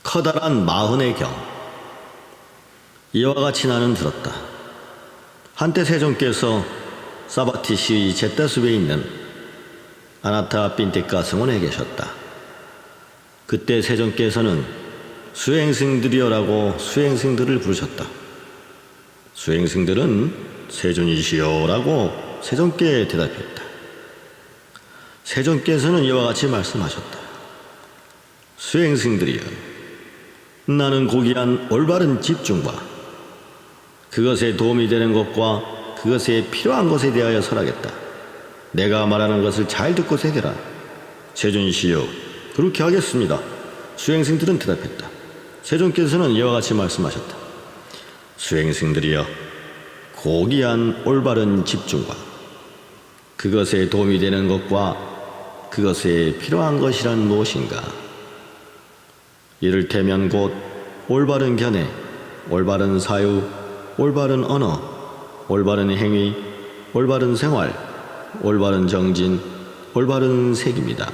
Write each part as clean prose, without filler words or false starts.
커다란 마흔의 경. 이와 같이 나는 들었다. 한때 세종께서 사바티시 제따숲에 있는 아나타 핀테카 성원에 계셨다. 그때 세종께서는 수행승들이여라고 수행승들을 부르셨다. 수행승들은 세존이시여라고 세종께 대답했다. 세종께서는 이와 같이 말씀하셨다. 수행승들이여, 나는 고귀한 올바른 집중과 그것에 도움이 되는 것과 그것에 필요한 것에 대하여 설하겠다. 내가 말하는 것을 잘 듣고 새겨라. 세존이시여, 그렇게 하겠습니다. 수행승들은 대답했다. 세종께서는 이와 같이 말씀하셨다. 수행승들이여, 고귀한 올바른 집중과 그것에 도움이 되는 것과 그것에 필요한 것이란 무엇인가? 이를테면 곧 올바른 견해, 올바른 사유, 올바른 언어, 올바른 행위, 올바른 생활, 올바른 정진, 올바른 색입니다.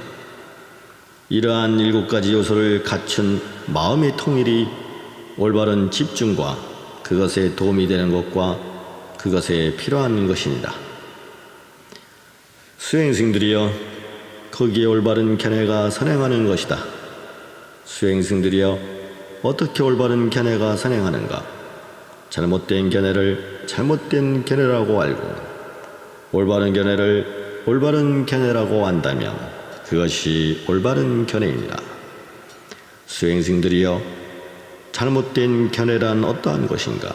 이러한 7가지 요소를 갖춘 마음의 통일이 올바른 집중과 그것에 도움이 되는 것과 그것에 필요한 것입니다. 수행승들이여, 거기에 올바른 견해가 선행하는 것이다. 수행승들이여, 어떻게 올바른 견해가 선행하는가? 잘못된 견해를 잘못된 견해라고 알고 올바른 견해를 올바른 견해라고 안다면 그것이 올바른 견해입니다. 수행승들이여, 잘못된 견해란 어떠한 것인가?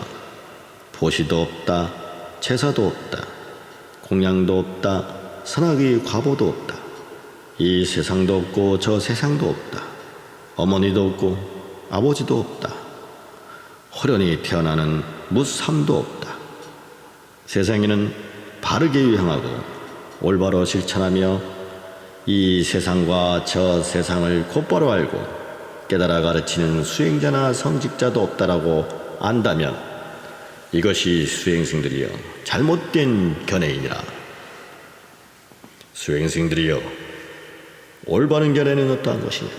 보시도 없다, 제사도 없다, 공양도 없다, 선악의 과보도 없다. 이 세상도 없고 저 세상도 없다. 어머니도 없고 아버지도 없다. 호련히 태어나는 무삼도 없다. 세상에는 바르게 유행하고 올바로 실천하며 이 세상과 저 세상을 곧바로 알고 깨달아 가르치는 수행자나 성직자도 없다라고 안다면 이것이 수행승들이여 잘못된 견해이니라. 수행승들이여, 올바른 견해는 어떠한 것인가?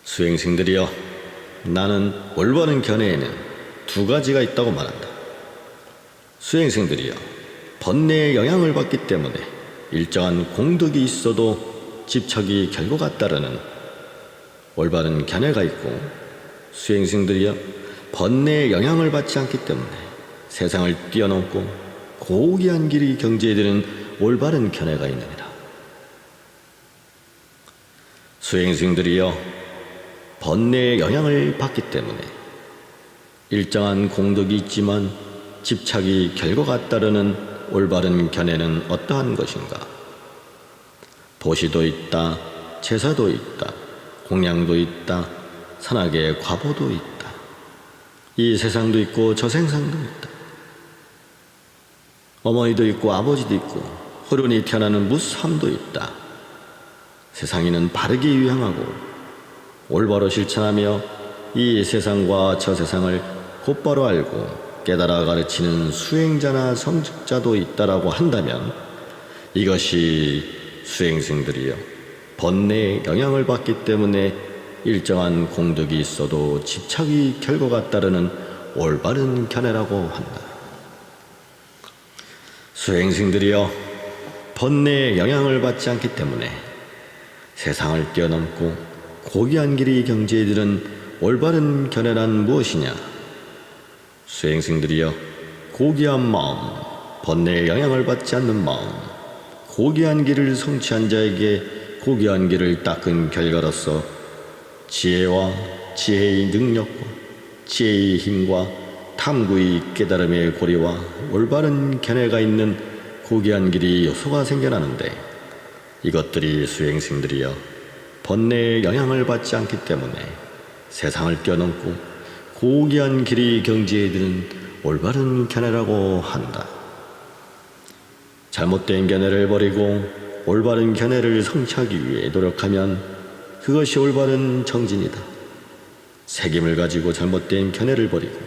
수행승들이여, 나는 올바른 견해에는 2가지가 있다고 말한다. 수행승들이여, 번뇌의 영향을 받기 때문에 일정한 공덕이 있어도 집착이 결과가 따르는 올바른 견해가 있고, 수행승들이여, 번뇌의 영향을 받지 않기 때문에 세상을 뛰어넘고 고귀한 길이 경지에 드는 올바른 견해가 있느니라. 수행승들이여, 번뇌의 영향을 받기 때문에 일정한 공덕이 있지만 집착이 결과가 따르는 올바른 견해는 어떠한 것인가? 보시도 있다, 제사도 있다, 공양도 있다, 선악의 과보도 있다. 이 세상도 있고 저 세상도 있다. 어머니도 있고 아버지도 있고 호련히 태어나는 무삼도 있다. 세상에는 바르게 유행하고 올바로 실천하며 이 세상과 저 세상을 곧바로 알고 깨달아 가르치는 수행자나 성직자도 있다라고 한다면 이것이 수행승들이여 번뇌의 영향을 받기 때문에 일정한 공덕이 있어도 집착이 결과가 따르는 올바른 견해라고 한다. 수행승들이여, 번뇌의 영향을 받지 않기 때문에 세상을 뛰어넘고 고귀한 길이 경지에 드는 올바른 견해란 무엇이냐? 수행승들이여, 고귀한 마음, 번뇌의 영향을 받지 않는 마음, 고귀한 길을 성취한 자에게 고귀한 길을 닦은 결과로서 지혜와 지혜의 능력과 지혜의 힘과 탐구의 깨달음의 고리와 올바른 견해가 있는 고귀한 길이 요소가 생겨나는데 이것들이 수행승들이여 번뇌의 영향을 받지 않기 때문에 세상을 뛰어넘고 고귀한 길이 경지에 드는 올바른 견해라고 한다. 잘못된 견해를 버리고 올바른 견해를 성취하기 위해 노력하면 그것이 올바른 정진이다. 색임을 가지고 잘못된 견해를 버리고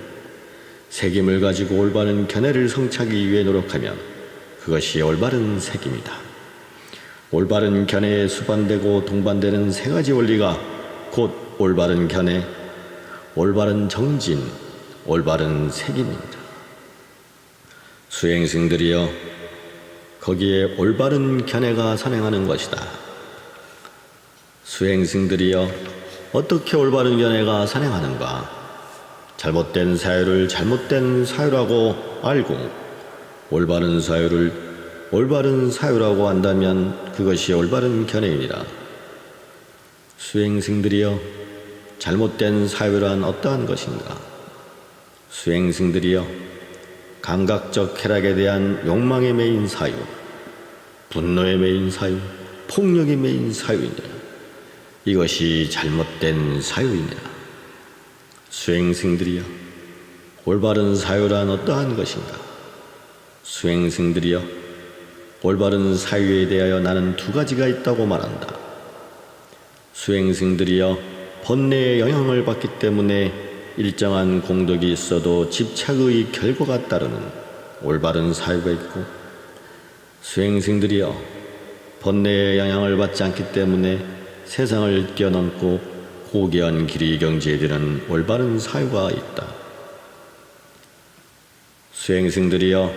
색임을 가지고 올바른 견해를 성취하기 위해 노력하면 그것이 올바른 색임이다. 올바른 견해에 수반되고 동반되는 3가지 원리가 곧 올바른 견해, 올바른 정진, 올바른 책임입니다. 수행승들이여, 거기에 올바른 견해가 선행하는 것이다. 수행승들이여, 어떻게 올바른 견해가 선행하는가? 잘못된 사유를 잘못된 사유라고 알고 올바른 사유를 올바른 사유라고 한다면 그것이 올바른 견해이니라. 수행승들이여, 잘못된 사유란 어떠한 것인가? 수행승들이여, 감각적 쾌락에 대한 욕망에 매인 사유, 분노에 매인 사유, 폭력에 매인 사유이니라. 이것이 잘못된 사유이니라. 수행승들이여, 올바른 사유란 어떠한 것인가? 수행승들이여, 올바른 사유에 대하여 나는 두 가지가 있다고 말한다. 수행승들이여, 번뇌의 영향을 받기 때문에 일정한 공덕이 있어도 집착의 결과가 따르는 올바른 사유가 있고, 수행승들이여, 번뇌의 영향을 받지 않기 때문에 세상을 뛰어넘고 고귀한 길이 경지에 드는 올바른 사유가 있다. 수행승들이여,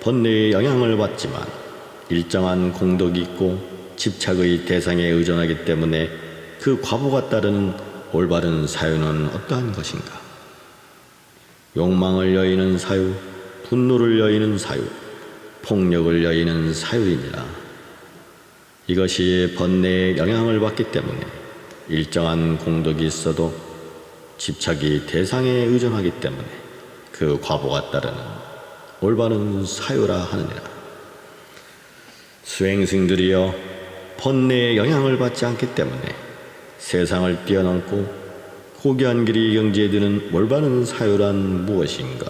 번뇌의 영향을 받지만 일정한 공덕이 있고 집착의 대상에 의존하기 때문에 그 과보가 따르는 올바른 사유는 어떠한 것인가? 욕망을 여의는 사유, 분노를 여의는 사유, 폭력을 여의는 사유이니라. 이것이 번뇌의 영향을 받기 때문에 일정한 공덕이 있어도 집착이 대상에 의존하기 때문에 그 과보가 따르는 올바른 사유라 하느니라. 수행승들이여, 번뇌의 영향을 받지 않기 때문에 세상을 뛰어넘고 고귀한 길이 경지에 드는 올바른 사유란 무엇인가?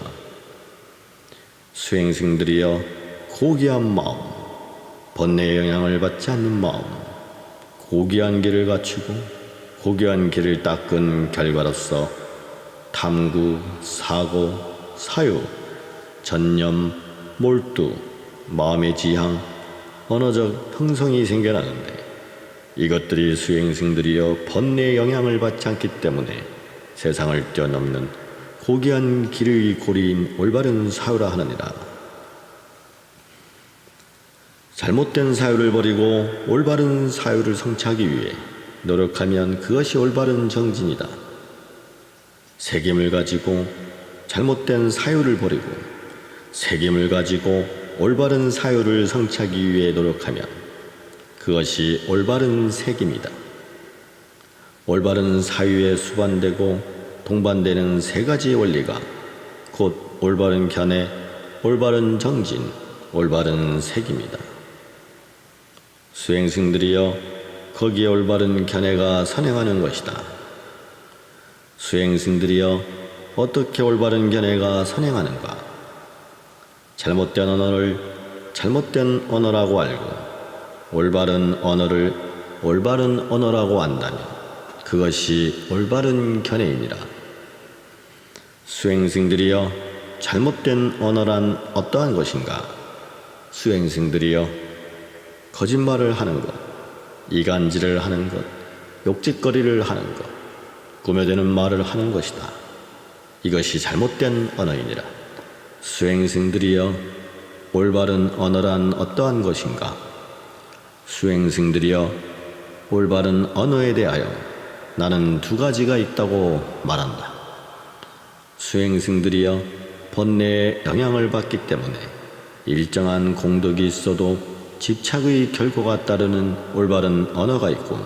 수행승들이여, 고귀한 마음, 번뇌의 영향을 받지 않는 마음, 고귀한 길을 갖추고 고귀한 길을 닦은 결과로서 탐구, 사고, 사유, 전념, 몰두, 마음의 지향, 언어적 형성이 생겨나는데 이것들이 수행승들이여 번뇌의 영향을 받지 않기 때문에 세상을 뛰어넘는 고귀한 길의 고리인 올바른 사유라 하느니라. 잘못된 사유를 버리고 올바른 사유를 성취하기 위해 노력하면 그것이 올바른 정진이다. 책임을 가지고 잘못된 사유를 버리고 책임을 가지고 올바른 사유를 성취하기 위해 노력하면 그것이 올바른 책임이다. 올바른 사유에 수반되고 동반되는 세 가지 원리가 곧 올바른 견해, 올바른 정진, 올바른 책임이다. 수행승들이여, 거기에 올바른 견해가 선행하는 것이다. 수행승들이여, 어떻게 올바른 견해가 선행하는가? 잘못된 언어를 잘못된 언어라고 알고 올바른 언어를 올바른 언어라고 안다면 그것이 올바른 견해이니라. 수행승들이여, 잘못된 언어란 어떠한 것인가? 수행승들이여, 거짓말을 하는 것, 이간질을 하는 것, 욕짓거리를 하는 것, 꾸며대는 말을 하는 것이다. 이것이 잘못된 언어이니라. 수행승들이여, 올바른 언어란 어떠한 것인가? 수행승들이여, 올바른 언어에 대하여 나는 두 가지가 있다고 말한다. 수행승들이여, 번뇌의 영향을 받기 때문에 일정한 공덕이 있어도 집착의 결과가 따르는 올바른 언어가 있고,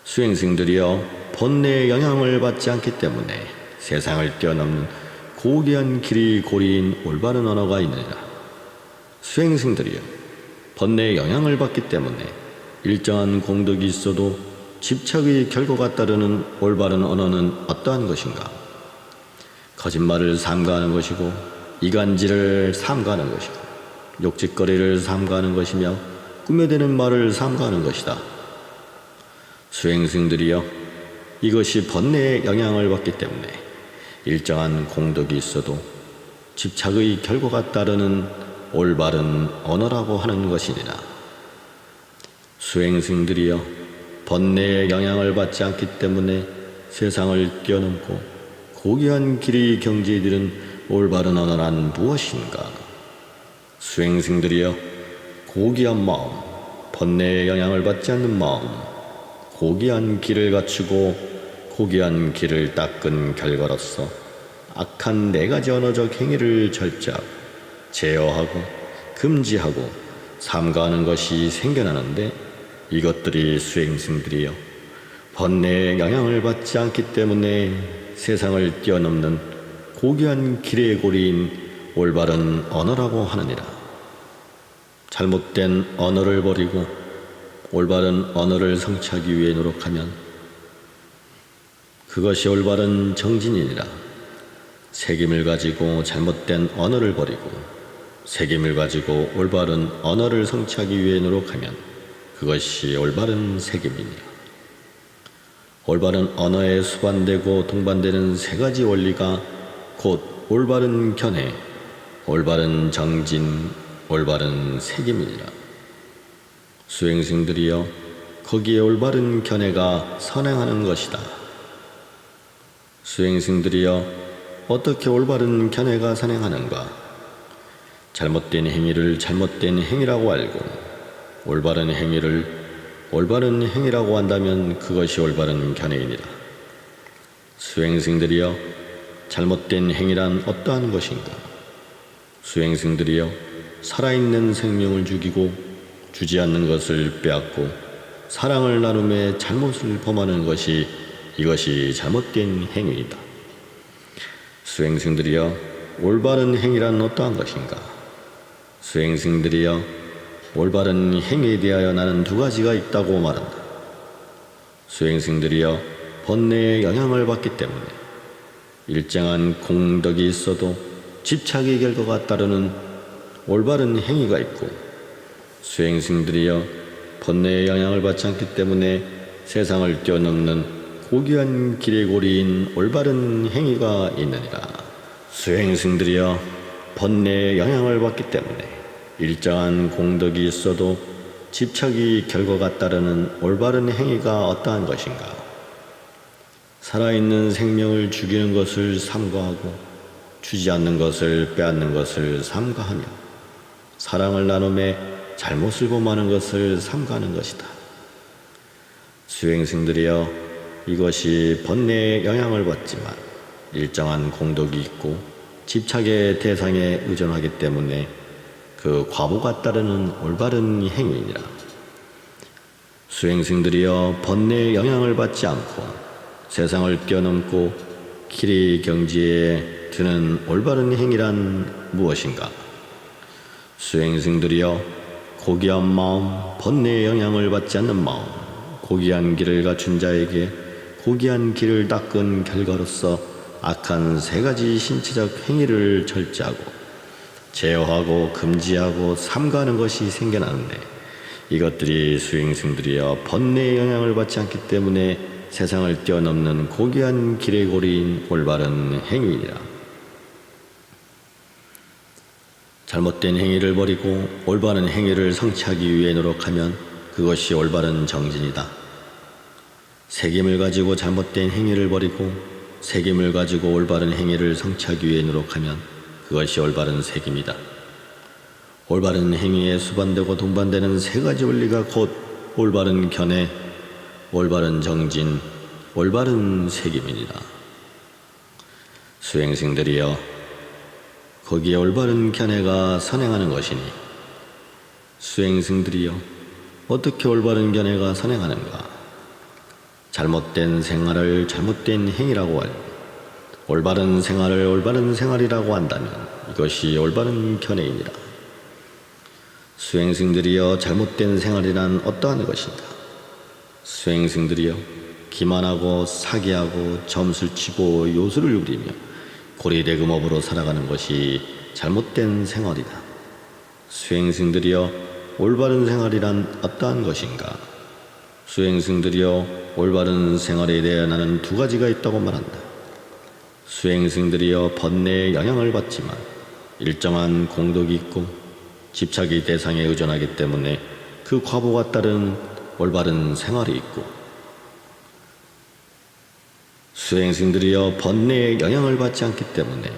수행승들이여, 번뇌의 영향을 받지 않기 때문에 세상을 뛰어넘는 고귀한 길이 고리인 올바른 언어가 있느니라. 수행승들이여, 번뇌의 영향을 받기 때문에 일정한 공덕이 있어도 집착의 결과가 따르는 올바른 언어는 어떠한 것인가? 거짓말을 삼가하는 것이고 이간질을 삼가하는 것이고 욕짓거리를 삼가하는 것이며 꾸며대는 말을 삼가하는 것이다. 수행승들이여, 이것이 번뇌의 영향을 받기 때문에 일정한 공덕이 있어도 집착의 결과가 따르는 올바른 언어라고 하는 것이니라. 수행승들이여, 번뇌의 영향을 받지 않기 때문에 세상을 뛰어넘고 고귀한 길의 경지에 올바른 언어란 무엇인가? 수행승들이여, 고귀한 마음, 번뇌의 영향을 받지 않는 마음, 고귀한 길을 갖추고 고귀한 길을 닦은 결과로서 악한 4가지 언어적 행위를 절제하고 제어하고 금지하고 삼가하는 것이 생겨나는데, 이것들이 수행승들이여, 번뇌의 영향을 받지 않기 때문에 세상을 뛰어넘는 고귀한 길의 고리인 올바른 언어라고 하느니라. 잘못된 언어를 버리고 올바른 언어를 성취하기 위해 노력하면 그것이 올바른 정진이니라. 색임을 가지고 잘못된 언어를 버리고 색임을 가지고 올바른 언어를 성취하기 위해 노력하면 그것이 올바른 색임이니라. 올바른 언어에 수반되고 동반되는 3가지 원리가 곧 올바른 견해, 올바른 정진, 올바른 색임이니라. 수행승들이여, 거기에 올바른 견해가 선행하는 것이다. 수행승들이여, 어떻게 올바른 견해가 선행하는가? 잘못된 행위를 잘못된 행위라고 알고 올바른 행위를 올바른 행위라고 한다면 그것이 올바른 견해이니라. 수행승들이여, 잘못된 행위란 어떠한 것인가? 수행승들이여, 살아있는 생명을 죽이고 주지 않는 것을 빼앗고 사랑을 나눔에 잘못을 범하는 것이, 이것이 잘못된 행위이다. 수행승들이여, 올바른 행위란 어떠한 것인가? 수행승들이여, 올바른 행위에 대하여 나는 2가지가 있다고 말한다. 수행승들이여, 번뇌의 영향을 받기 때문에 일정한 공덕이 있어도 집착의 결과가 따르는 올바른 행위가 있고, 수행승들이여, 번뇌의 영향을 받지 않기 때문에 세상을 뛰어넘는 고귀한 길의 고리인 올바른 행위가 있느니라. 수행승들이여, 번뇌의 영향을 받기 때문에 일정한 공덕이 있어도 집착의 결과가 따르는 올바른 행위가 어떠한 것인가? 살아있는 생명을 죽이는 것을 삼가하고 주지 않는 것을 빼앗는 것을 삼가하며 사랑을 나눔에 잘못을 범하는 것을 삼가하는 것이다. 수행승들이여, 이것이 번뇌의 영향을 받지만 일정한 공덕이 있고 집착의 대상에 의존하기 때문에 그 과보가 따르는 올바른 행위니라. 수행승들이여, 번뇌의 영향을 받지 않고 세상을 뛰어넘고 길의 경지에 드는 올바른 행위란 무엇인가? 수행승들이여, 고귀한 마음, 번뇌의 영향을 받지 않는 마음, 고귀한 길을 갖춘 자에게 고귀한 길을 닦은 결과로서 악한 3가지 신체적 행위를 절제하고 제어하고 금지하고 삼가하는 것이 생겨나는데, 이것들이 수행승들이여, 번뇌의 영향을 받지 않기 때문에 세상을 뛰어넘는 고귀한 길의 고리인 올바른 행위이니라. 잘못된 행위를 버리고 올바른 행위를 성취하기 위해 노력하면 그것이 올바른 정진이다. 색임을 가지고 잘못된 행위를 버리고 색임을 가지고 올바른 행위를 성취하기 위해 노력하면 그것이 올바른 색임이다. 올바른 행위에 수반되고 동반되는 3가지 원리가 곧 올바른 견해, 올바른 정진, 올바른 색임이니라. 수행승들이여, 거기에 올바른 견해가 선행하는 것이니, 수행승들이여, 어떻게 올바른 견해가 선행하는가? 잘못된 생활을 잘못된 행위라고 알고 올바른 생활을 올바른 생활이라고 한다면 이것이 올바른 견해이니라. 수행승들이여, 잘못된 생활이란 어떠한 것인가? 수행승들이여, 기만하고 사기하고 점술 치고 요술을 부리며 고리대금업으로 살아가는 것이 잘못된 생활이다. 수행승들이여, 올바른 생활이란 어떠한 것인가? 수행승들이여, 올바른 생활에 대해 나는 2가지가 있다고 말한다. 수행승들이여, 번뇌의 영향을 받지만 일정한 공덕이 있고 집착의 대상에 의존하기 때문에 그 과보가 따른 올바른 생활이 있고, 수행승들이여 번뇌의 영향을 받지 않기 때문에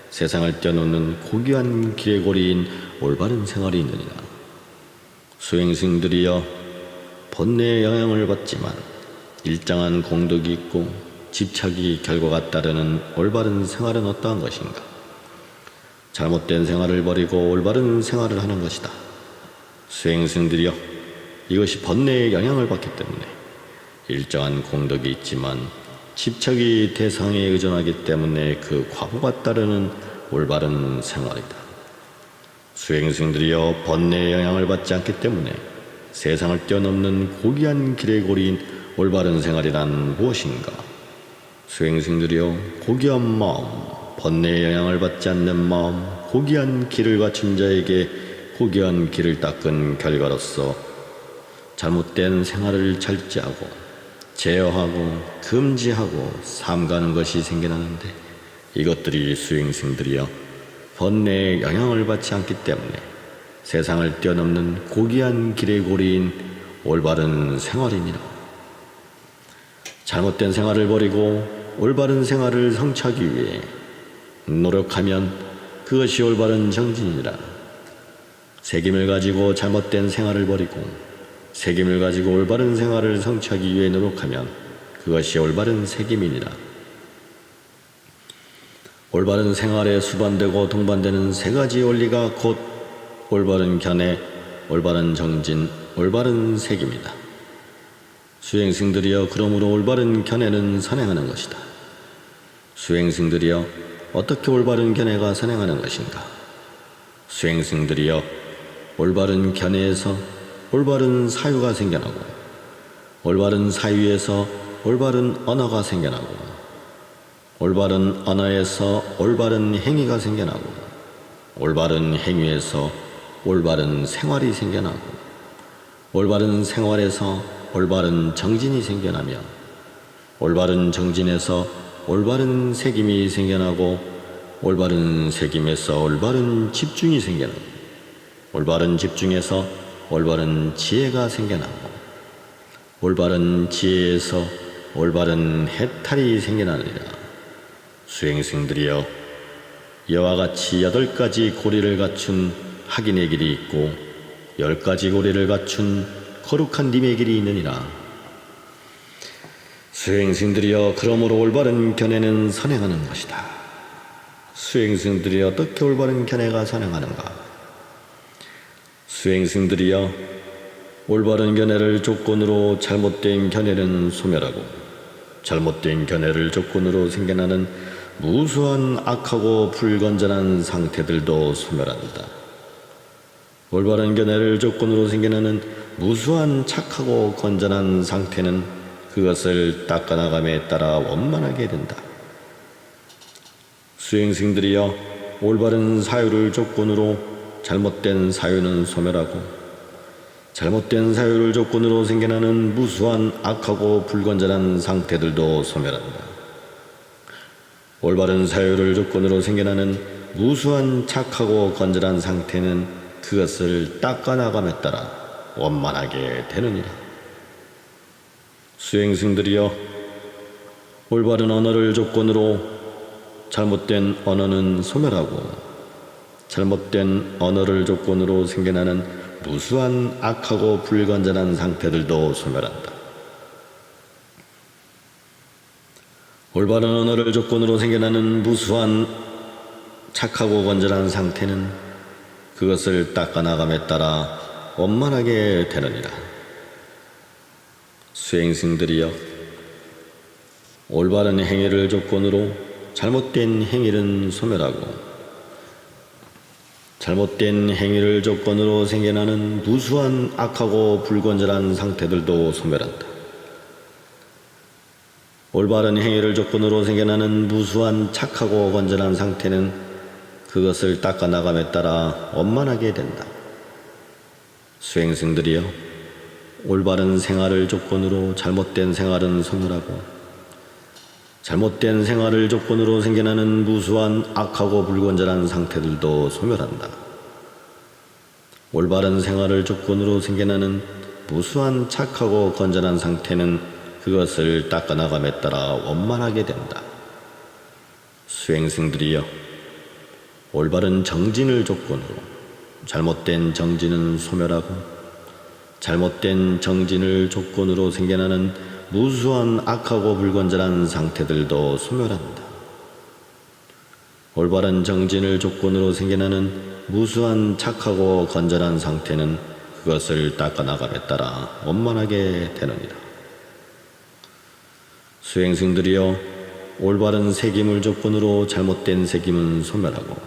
세상을 뛰어넘는 고귀한 길의 고리인 올바른 생활이 있느니라. 수행승들이여 번뇌의 영향을 받지만 일정한 공덕이 있고 집착이 결과가 따르는 올바른 생활은 어떠한 것인가? 잘못된 생활을 버리고 올바른 생활을 하는 것이다. 수행승들이여, 이것이 번뇌의 영향을 받기 때문에 일정한 공덕이 있지만 집착이 대상에 의존하기 때문에 그 과보가 따르는 올바른 생활이다. 수행승들이여 번뇌의 영향을 받지 않기 때문에 세상을 뛰어넘는 고귀한 길의 고리인 올바른 생활이란 무엇인가? 수행승들이여 고귀한 마음, 번뇌의 영향을 받지 않는 마음, 고귀한 길을 갖춘 자에게 고귀한 길을 닦은 결과로서 잘못된 생활을 절제하고 제어하고 금지하고 삼가는 것이 생겨나는데, 이것들이 수행승들이여 번뇌의 영향을 받지 않기 때문에 세상을 뛰어넘는 고귀한 길의 고리인 올바른 생활이니라. 잘못된 생활을 버리고 올바른 생활을 성취하기 위해 노력하면 그것이 올바른 정진이니라. 책임을 가지고 잘못된 생활을 버리고 책임을 가지고 올바른 생활을 성취하기 위해 노력하면 그것이 올바른 책임이니라. 올바른 생활에 수반되고 동반되는 세 가지 원리가 곧 올바른 견해, 올바른 정진, 올바른 책임이다. 수행승들이여, 그러므로 올바른 견해는 선행하는 것이다. 수행승들이여, 어떻게 올바른 견해가 선행하는 것인가? 수행승들이여, 올바른 견해에서 올바른 사유가 생겨나고, 올바른 사유에서 올바른 언어가 생겨나고, 올바른 언어에서 올바른 행위가 생겨나고, 올바른 행위에서 올바른 생활이 생겨나고, 올바른 생활에서 올바른 정진이 생겨나며, 올바른 정진에서 올바른 책임이 생겨나고, 올바른 책임에서 올바른 집중이 생겨나고, 올바른 집중에서 올바른 지혜가 생겨나고, 올바른 지혜에서 올바른 해탈이 생겨나느니라. 수행승들이여, 이와 같이 8가지 고리를 갖춘 학인의 길이 있고 10가지 고리를 갖춘 거룩한 님의 길이 있느니라. 수행승들이여, 그러므로 올바른 견해는 선행하는 것이다. 수행승들이 어떻게 올바른 견해가 선행하는가? 수행승들이여, 올바른 견해를 조건으로 잘못된 견해는 소멸하고 잘못된 견해를 조건으로 생겨나는 무수한 악하고 불건전한 상태들도 소멸한다. 올바른 견해를 조건으로 생겨나는 무수한 착하고 건전한 상태는 그것을 닦아나감에 따라 원만하게 된다. 수행승들이여, 올바른 사유를 조건으로 잘못된 사유는 소멸하고 잘못된 사유를 조건으로 생겨나는 무수한 악하고 불건전한 상태들도 소멸한다. 올바른 사유를 조건으로 생겨나는 무수한 착하고 건전한 상태는 그것을 닦아나감에 따라 원만하게 되느니라. 수행승들이여, 올바른 언어를 조건으로 잘못된 언어는 소멸하고 잘못된 언어를 조건으로 생겨나는 무수한 악하고 불건전한 상태들도 소멸한다. 올바른 언어를 조건으로 생겨나는 무수한 착하고 건전한 상태는 그것을 닦아나감에 따라 원만하게 되느니라. 수행승들이여, 올바른 행위를 조건으로 잘못된 행위는 소멸하고 잘못된 행위를 조건으로 생겨나는 무수한 악하고 불건전한 상태들도 소멸한다. 올바른 행위를 조건으로 생겨나는 무수한 착하고 건전한 상태는 그것을 닦아나감에 따라 원만하게 된다. 수행승들이여, 올바른 생활을 조건으로 잘못된 생활은 소멸하고 잘못된 생활을 조건으로 생겨나는 무수한 악하고 불건전한 상태들도 소멸한다. 올바른 생활을 조건으로 생겨나는 무수한 착하고 건전한 상태는 그것을 닦아나감에 따라 원만하게 된다. 수행승들이여, 올바른 정진을 조건으로 잘못된 정진은 소멸하고 잘못된 정진을 조건으로 생겨나는 무수한 악하고 불건전한 상태들도 소멸한다. 올바른 정진을 조건으로 생겨나는 무수한 착하고 건전한 상태는 그것을 닦아나감에 따라 원만하게 되느니라. 수행승들이여, 올바른 새김을 조건으로 잘못된 새김은 소멸하고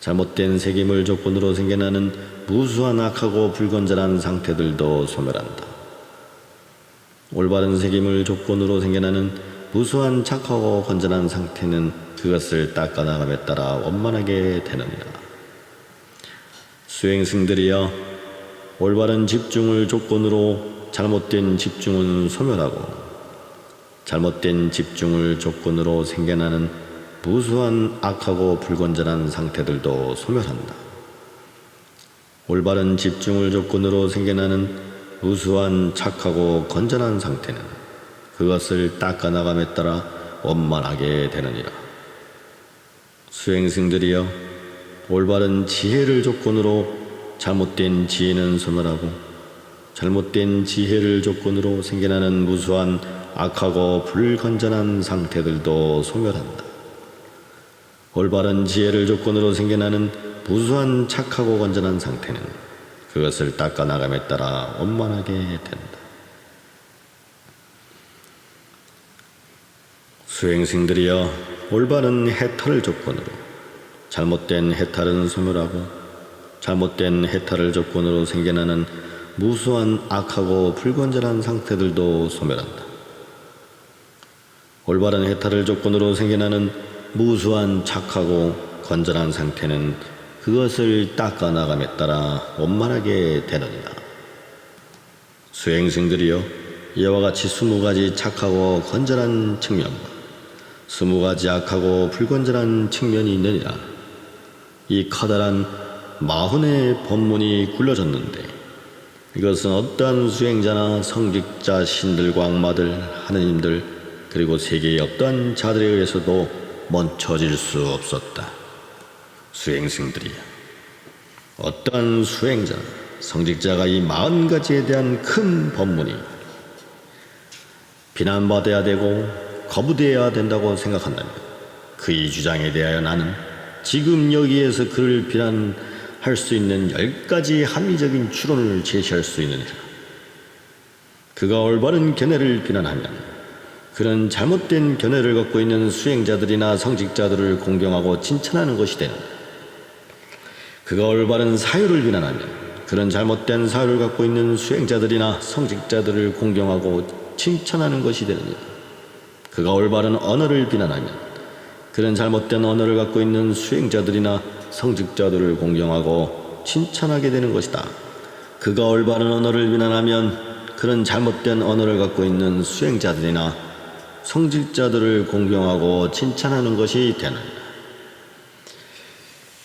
잘못된 새김을 조건으로 생겨나는 무수한 악하고 불건전한 상태들도 소멸한다. 올바른 새김을 조건으로 생겨나는 무수한 착하고 건전한 상태는 그것을 닦아나감에 따라 원만하게 되느니라. 수행승들이여, 올바른 집중을 조건으로 잘못된 집중은 소멸하고 잘못된 집중을 조건으로 생겨나는 무수한 악하고 불건전한 상태들도 소멸한다. 올바른 집중을 조건으로 생겨나는 무수한 착하고 건전한 상태는 그것을 닦아나감에 따라 원만하게 되느니라. 수행승들이여, 올바른 지혜를 조건으로 잘못된 지혜는 소멸하고 잘못된 지혜를 조건으로 생겨나는 무수한 악하고 불건전한 상태들도 소멸한다. 올바른 지혜를 조건으로 생겨나는 무수한 착하고 건전한 상태는 그것을 닦아나감에 따라 원만하게 된다. 수행승들이여, 올바른 해탈을 조건으로 잘못된 해탈은 소멸하고 잘못된 해탈을 조건으로 생겨나는 무수한 악하고 불건전한 상태들도 소멸한다. 올바른 해탈을 조건으로 생겨나는 무수한 착하고 건전한 상태는 그것을 닦아나감에 따라 원만하게 되느니라. 수행승들이여, 이와 같이 20가지 착하고 건전한 측면과 20가지 악하고 불건전한 측면이 있느니라. 이 커다란 40의 법문이 굴러졌는데 이것은 어떠한 수행자나 성직자, 신들과 악마들, 하느님들, 그리고 세계의 어떠한 자들에 의해서도 멈춰질 수 없었다. 수행승들이여, 어떠한 수행자, 성직자가 이 40가지에 대한 큰 법문이 비난받아야 되고 거부되어야 된다고 생각한다면 그의 주장에 대하여 나는 지금 여기에서 그를 비난할 수 있는 10가지 합리적인 추론을 제시할 수 있느니라. 그가 올바른 견해를 비난하면 그는 잘못된 견해를 갖고 있는 수행자들이나 성직자들을 공경하고 칭찬하는 것이 되는다. 그가 올바른 사유를 비난하면 그는 잘못된 사유를 갖고 있는 수행자들이나 성직자들을 공경하고 칭찬하는 것이 되느니라. 그가 올바른 언어를 비난하면 그는 잘못된 언어를 갖고 있는 수행자들이나 성직자들을 공경하고 칭찬하게 되는 것이다. 그가 올바른 언어를 비난하면 그는 잘못된 언어를 갖고 있는 수행자들이나 성직자들을 공경하고 칭찬하는 것이 되느니라.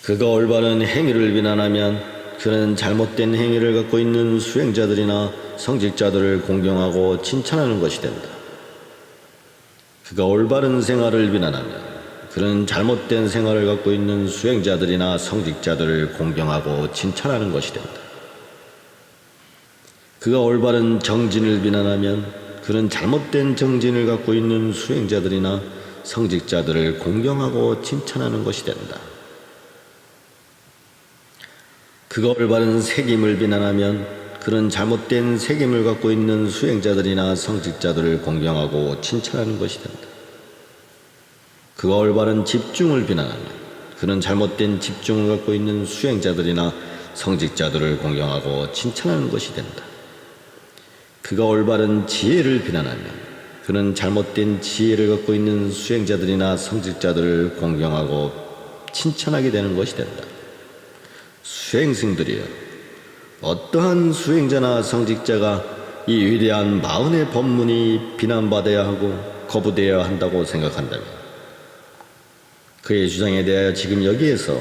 그가 올바른 행위를 비난하면 그는 잘못된 행위를 갖고 있는 수행자들이나 성직자들을 공경하고 칭찬하는 것이 된다. 그가 올바른 생활을 비난하면 그는 잘못된 생활을 갖고 있는 수행자들이나 성직자들을 공경하고 칭찬하는 것이 된다. 그가 올바른 정진을 비난하면 그는 잘못된 정진을 갖고 있는 수행자들이나 성직자들을 공경하고 칭찬하는 것이 된다. 그가 올바른 새김을 비난하면 그는 잘못된 새김을 갖고 있는 수행자들이나 성직자들을 공경하고 칭찬하는 것이 된다. 그가 올바른 집중을 비난하면 그는 잘못된 집중을 갖고 있는 수행자들이나 성직자들을 공경하고 칭찬하는 것이 된다. 그가 올바른 지혜를 비난하면 그는 잘못된 지혜를 갖고 있는 수행자들이나 성직자들을 공경하고 칭찬하게 되는 것이 된다. 수행승들이여, 어떠한 수행자나 성직자가 이 위대한 40의 법문이 비난받아야 하고 거부되어야 한다고 생각한다면 그의 주장에 대하여 지금 여기에서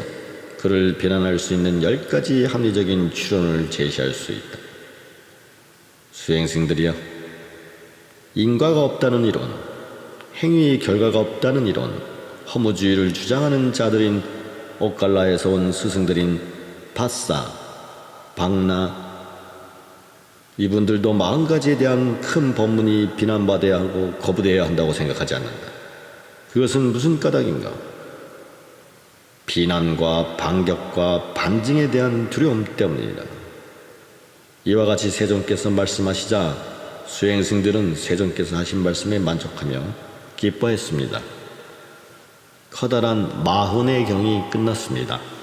그를 비난할 수 있는 10가지 합리적인 추론을 제시할 수 있다. 수행승들이여, 인과가 없다는 이론, 행위의 결과가 없다는 이론, 허무주의를 주장하는 자들인 옥갈라에서 온 스승들인 바싸, 박나, 이분들도 40가지에 대한 큰 법문이 비난받아야 하고 거부되어야 한다고 생각하지 않는다. 그것은 무슨 까닭인가? 비난과 반격과 반증에 대한 두려움 때문이다. 이와 같이 세존께서 말씀하시자 수행승들은 세존께서 하신 말씀에 만족하며 기뻐했습니다. 커다란 마흔의 경이 끝났습니다.